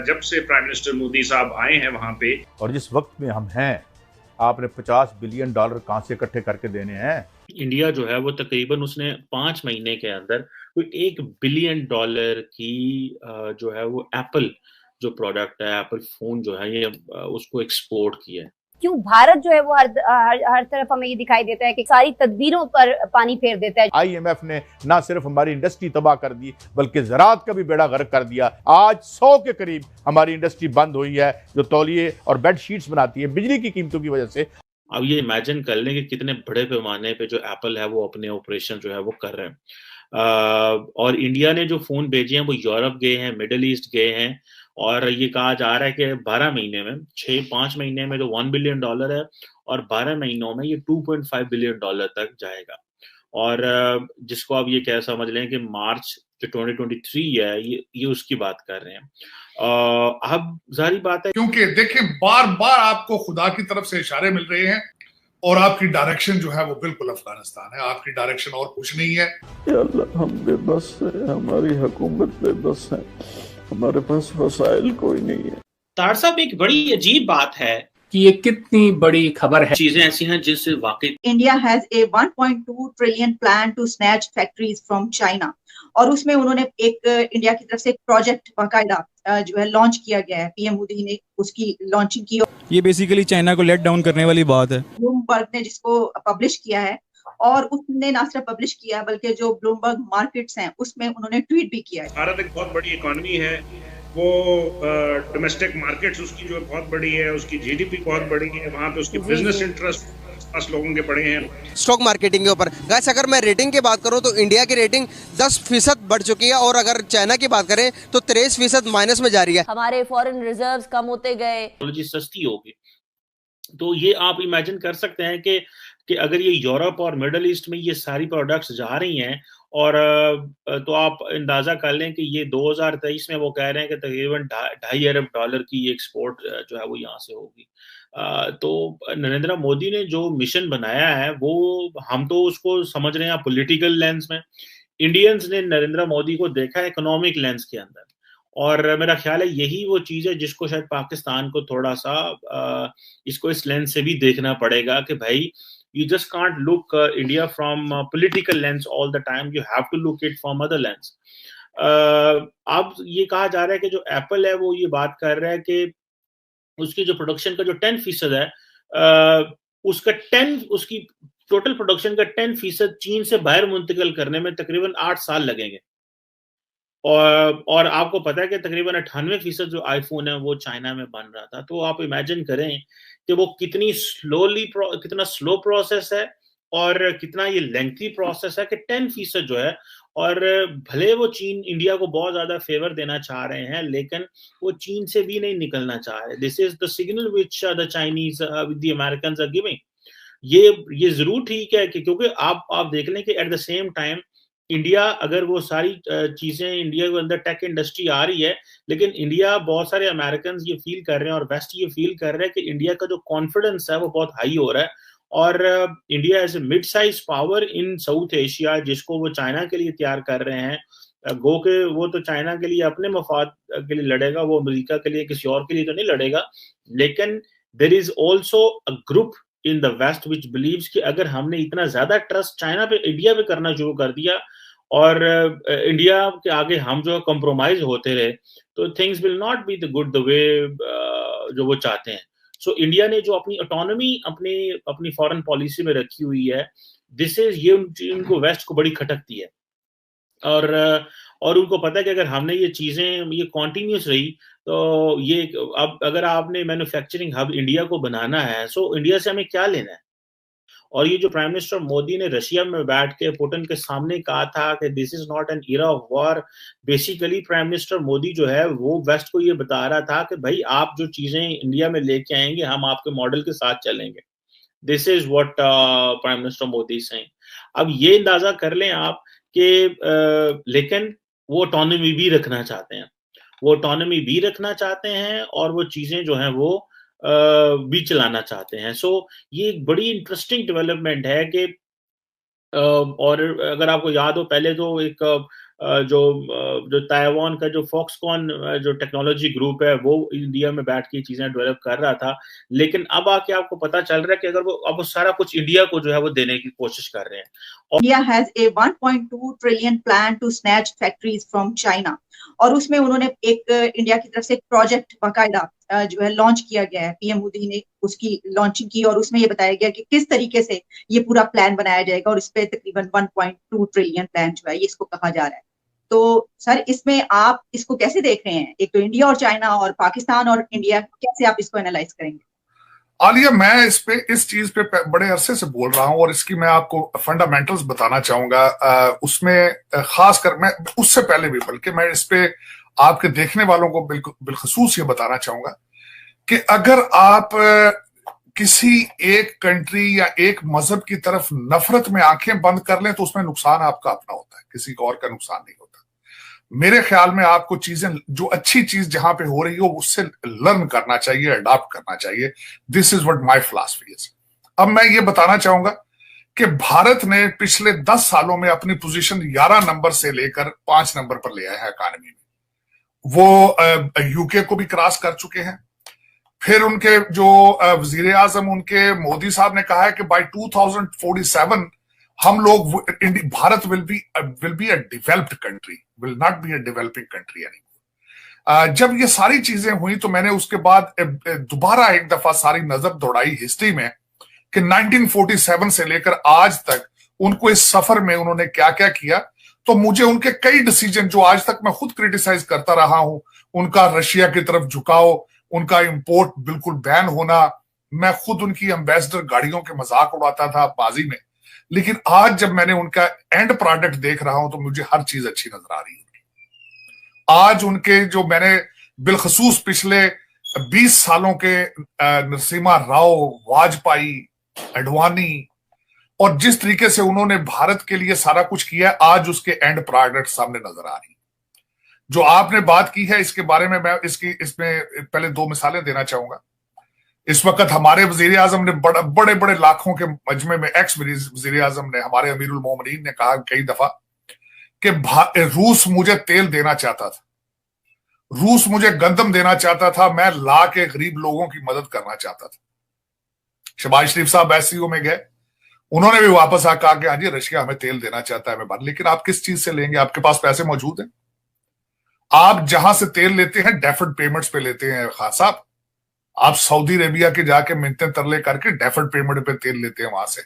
जब से prime minister Modi साहब आए हैं वहां पे, और जिस वक्त में हम हैं, आपने $50 बिलियन कहां से इकट्ठे करके देने हैं? इंडिया जो है वो तकरीबन उसने 5 महीने के अंदर कोई $1 बिलियन की जो है वो एप्पल जो प्रोडक्ट है, एप्पल फोन जो है, ये उसको एक्सपोर्ट किया है। क्यों भारत जो है वो हर तरफ हमें ये दिखाई देता है कि सारी तदबीरों पर पानी फेर देता है। IMF ने ना सिर्फ हमारी इंडस्ट्री तबाह कर दी, बल्कि ज़राअत का भी बेड़ा गर्क कर दिया। आज 100 के करीब हमारी इंडस्ट्री बंद हुई है, जो तौलिए और बेड शीट्स बनाती है बिजली की कीमतों की वजह से। अब ये इमेजिन कर लें कि कितने बड़े पैमाने पे जो एप्पल है वो अपने ऑपरेशन जो है वो कर रहे हैं। और इंडिया ने जो फोन भेजे हैं वो यूरोप गए हैं, मिडिल ईस्ट गए हैं, और ये कहा जा रहा है कि 12 महीने में, 5 महीने में तो $1 बिलियन है, और 12 महीनों में ये $2.5 बिलियन तक जाएगा। और जिसको आप ये कह समझ लें कि मार्च जो 2023 है, ये उसकी बात कर रहे हैं। अब जारी बात है, क्योंकि देखिए बार बार आपको खुदा की तरफ से इशारे मिल रहे हैं और आपकी डायरेक्शन जो है वो बिल्कुल अफगानिस्तान है, आपकी डायरेक्शन और कुछ नहीं है। या अल्लाह, हम बेबस हैं, हमारी हुकूमत बेबस है, हमारे पास वसाइल कोई नहीं है। तार साहब, एक बड़ी अजीब बात है कि ये कितनी बड़ी खबर है। चीजें ऐसी हैं जिससे वाकई India has a 1.2 trillion plan to snatch factories from China, और उसमें उन्होंने एक इंडिया की तरफ से एक प्रोजेक्ट बाकायदा जो है लॉन्च किया गया है। पीएम मोदी ने उसकी लॉन्चिंग की। ये बेसिकली चाइना को लेट डाउन करने वाली बात है। ब्लूमबर्ग ने जिसको पब्लिश किया है, और उसने ना सिर्फ पब्लिश किया बल्कि जो ब्लूमबर्ग मार्केट्स हैं उसमें उन्होंने ट्वीट भी किया है। भारत एक बहुत बड़ी इकोनॉमी है, वो डोमेस्टिक मार्केट्स उसकी जो बहुत बड़ी है, उसकी GDP बहुत बड़ी है, वहाँ पे उसके बिजनेस इंटरेस्ट लोगों के बड़े हैं। स्टॉक मार्केटिंग के ऊपर गाइस, अगर मैं रेटिंग की बात करूं तो इंडिया की रेटिंग 10% बढ़ चुकी है, और अगर चाइना की बात करें तो 23% माइनस में जा रही है। हमारे फॉरेन रिजर्व्स कम होते गए, टेक्नोलॉजी सस्ती होगी। तो ये आप इमेजिन कर सकते हैं कि अगर ये यूरोप और मिडिल ईस्ट में ये सारी प्रोडक्ट्स जा रही हैं, और तो आप अंदाजा कर लें कि ये 2023 में वो कह रहे हैं कि तकरीबन $2.5 अरब की एक्सपोर्ट जो है वो यहाँ से होगी। तो नरेंद्र मोदी ने जो मिशन बनाया है वो हम तो उसको समझ रहे हैं पॉलिटिकल लेंस में। इंडियंस ने नरेंद्र मोदी को देखा है इकोनॉमिक लेंस के अंदर, और मेरा ख्याल है यही वो चीज़ है जिसको शायद पाकिस्तान को थोड़ा सा इसको इस लेंस से भी देखना पड़ेगा कि भाई you just can't look India from political lens all the time, you have to look it from other lens। अब ये कहा जा रहा है कि जो एप्पल है वो ये बात कर रहा है कि उसकी जो प्रोडक्शन का जो 10% है, उसकी टोटल प्रोडक्शन का 10% चीन से बाहर मुंतकिल करने में तकरीबन 8 साल लगेंगे। और आपको पता है कि तकरीबन 98% जो आईफोन है वो चाइना में बन रहा था। तो आप इमेजिन करें कि वो कितना स्लो प्रोसेस है और कितना ये लेंथी प्रोसेस है कि 10% जो है, और भले वो चीन इंडिया को बहुत ज्यादा फेवर देना चाह रहे हैं, लेकिन वो चीन से भी नहीं निकलना चाह रहे। This is the signal which the Chinese with the Americans are giving. ये जरूर ठीक है कि क्योंकि आप देख लें कि at the same time India, अगर वो सारी चीजें इंडिया के अंदर टेक इंडस्ट्री आ रही है, लेकिन इंडिया बहुत सारे अमेरिकन ये फील कर रहे हैं और वेस्ट ये फील कर रहे हैं कि इंडिया का जो कॉन्फिडेंस है वो बहुत हाई हो रहा है, और India as a mid size power in South Asia, जिसको वो चाइना के लिए तैयार कर रहे हैं। गो के वो तो चाइना के लिए अपने मफाद के लिए लड़ेगा, वो अमेरिका के लिए किसी और के लिए तो नहीं लड़ेगा, लेकिन there is also a group in the west which believes कि अगर हमने इतना ज्यादा ट्रस्ट चाइना पे, इंडिया पे करना शुरू कर दिया और इंडिया के आगे हम जो कॉम्प्रोमाइज होते रहे, तो things will not be the good the way जो वो चाहते हैं। सो इंडिया ने जो अपनी ऑटोनॉमी अपनी फॉरेन पॉलिसी में रखी हुई है, दिस इज ये उनको वेस्ट को बड़ी खटकती है, और उनको पता है कि अगर हमने ये चीजें ये कॉन्टिन्यूस रही तो ये अब अगर आपने मैन्युफैक्चरिंग हब इंडिया को बनाना है, सो इंडिया से हमें क्या लेना है। और ये जो प्राइम मिनिस्टर मोदी ने रशिया में बैठ के पुतिन के सामने कहा था कि this is not an era of war, basically prime minister Modi जो है वो वेस्ट को ये बता रहा था कि भाई आप जो चीजें इंडिया में लेके आएंगे हम आपके मॉडल के साथ चलेंगे। This is what prime minister Modi से। अब ये अंदाजा कर लें आप कि लेकिन वो ऑटोनॉमी भी रखना चाहते हैं, और वो चीजें जो हैं वो भी चलाना चाहते हैं। सो ये एक बड़ी इंटरेस्टिंग डेवलपमेंट है कि और अगर आपको याद हो, पहले तो एक जो ताइवान का जो फॉक्सकॉन जो टेक्नोलॉजी ग्रुप है वो इंडिया में बैठ के चीजें डेवलप कर रहा था, लेकिन अब आके आपको पता चल रहा है कि अगर वो सारा कुछ इंडिया को जो है वो देने की कोशिश कर रहे हैं। India has a 1.2 trillion plan to snatch factories from China, और उसमें उन्होंने एक इंडिया की तरफ से एक प्रोजेक्ट बाकायदा जो है लॉन्च किया गया है। पीएम मोदी ने उसकी लॉन्चिंग की और उसमें ये बताया गया कि किस तरीके से ये पूरा प्लान बनाया जाएगा, और इस पे तकरीबन 1.2 ट्रिलियन प्लान जो है ये इसको कहा जा रहा है। तो सर इसमें आप इसको कैसे देख रहे हैं? एक तो इंडिया और चाइना और पाकिस्तान और इंडिया, कैसे आप इसको एनालाइज करेंगे? आलिया, मैं इस चीज पे बड़े अरसे से बोल रहा हूं और इसकी मैं आपको फंडामेंटल्स बताना चाहूंगा। उसमें खास कर मैं उससे पहले भी, बल्कि मैं इस पे आपके देखने वालों को बिलखसूस ये बताना चाहूंगा कि अगर आप किसी एक कंट्री या एक मजहब की तरफ नफरत में आंखें बंद कर लें तो उसमें नुकसान आपका अपना होता है, किसी और का नुकसान नहीं होता। मेरे ख्याल में आपको चीजें, जो अच्छी चीज जहां पे हो रही हो उससे लर्न करना चाहिए, अडॉप्ट करना चाहिए। This is what my philosophy is. अब मैं ये बताना चाहूंगा कि भारत ने पिछले 10 सालों में अपनी पोजीशन 11 नंबर से लेकर 5 नंबर पर ले आया है इकॉनमी में। वो यूके को भी क्रॉस कर चुके हैं। फिर उनके जो वजीर आजम उनके मोदी साहब ने कहा है कि बाय 2047 हम लोग, Bharat will be a developed country, will not be a developing country anymore. जब ये सारी चीजें हुई तो मैंने उसके बाद दोबारा एक दफा सारी नजर दौड़ाई हिस्ट्री में कि 1947 से लेकर आज तक उनको इस सफर में उन्होंने क्या क्या किया। तो मुझे उनके कई डिसीजन जो आज तक मैं खुद क्रिटिसाइज करता रहा हूं, उनका रशिया की तरफ झुकाव, उनका इंपोर्ट बिल्कुल बैन होना, मैं खुद उनकी एम्बेसडर गाड़ियों के मजाक उड़ाता था माजी में, लेकिन आज जब मैंने उनका एंड प्रोडक्ट देख रहा हूं तो मुझे हर चीज अच्छी नजर आ रही है। आज उनके जो मैंने बिलखसूस पिछले 20 सालों के नरसिम्हा राव, वाजपेयी, अडवाणी और जिस तरीके से उन्होंने भारत के लिए सारा कुछ किया, आज उसके एंड प्रोडक्ट सामने नजर आ रही है। जो आपने बात की है इसके बारे में मैं इसमें पहले 2 मिसालें देना चाहूंगा। इस वक्त हमारे वजीर आजम ने बड़े बड़े लाखों के मजमे में, एक्स वजीर आजम ने, हमारे अमीरुल मोमिनीन ने कहा कई दफा कि रूस मुझे तेल देना चाहता था, रूस मुझे गंदम देना चाहता था, मैं ला के गरीब लोगों की मदद करना चाहता था। शहबाज शरीफ साहब एससीओ में गए, उन्होंने भी वापस आकर कहा कि हाँ जी रशिया हमें तेल देना चाहता है, मैं लेकिन आप किस चीज से लेंगे? आपके पास पैसे मौजूद हैं? आप जहां से तेल लेते हैं डेफर्ड पेमेंट्स पे लेते हैं खान साहब। आप सऊदी अरेबिया के जाके मिन्नतें तरले करके डेफर्ड पेमेंट पे तेल लेते हैं वहां से।